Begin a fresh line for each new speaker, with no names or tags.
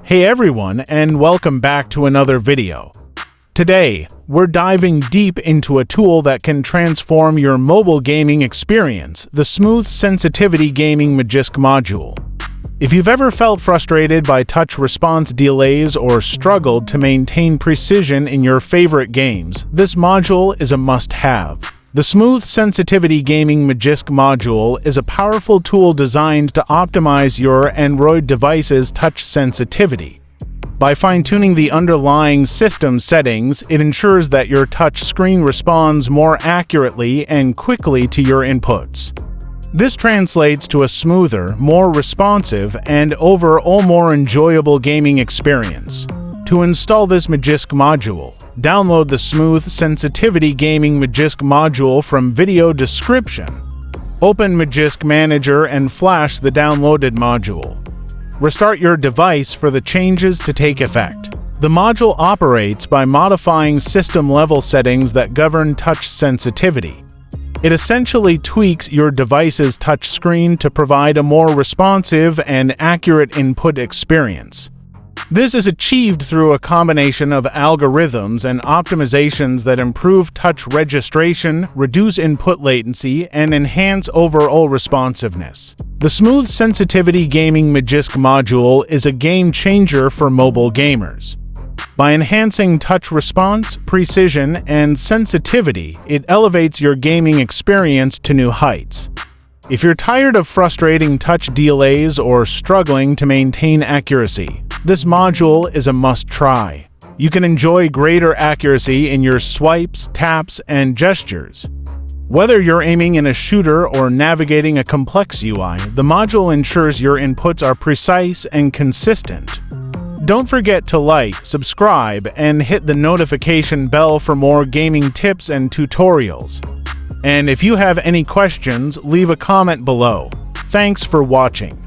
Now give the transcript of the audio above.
Hey everyone, and welcome back to another video. Today, we're diving deep into a tool that can transform your mobile gaming experience, the Smooth Sensitivity Gaming Magisk module. If you've ever felt frustrated by touch response delays or struggled to maintain precision in your favorite games, this module is a must-have. The Smooth Sensitivity Gaming Magisk module is a powerful tool designed to optimize your Android device's touch sensitivity. By fine-tuning the underlying system settings, it ensures that your touch screen responds more accurately and quickly to your inputs. This translates to a smoother, more responsive, and overall more enjoyable gaming experience. To install this Magisk module, download the Smooth Sensitivity Gaming Magisk module from video description. Open Magisk Manager and flash the downloaded module. Restart your device for the changes to take effect. The module operates by modifying system-level settings that govern touch sensitivity. It essentially tweaks your device's touch screen to provide a more responsive and accurate input experience. This is achieved through a combination of algorithms and optimizations that improve touch registration, reduce input latency, and enhance overall responsiveness. The Smooth Sensitivity Gaming Magisk module is a game-changer for mobile gamers. By enhancing touch response, precision, and sensitivity, it elevates your gaming experience to new heights. If you're tired of frustrating touch delays or struggling to maintain accuracy, this module is a must-try. You can enjoy greater accuracy in your swipes, taps, and gestures. Whether you're aiming in a shooter or navigating a complex UI, the module ensures your inputs are precise and consistent. Don't forget to like, subscribe, and hit the notification bell for more gaming tips and tutorials. And if you have any questions, leave a comment below. Thanks for watching.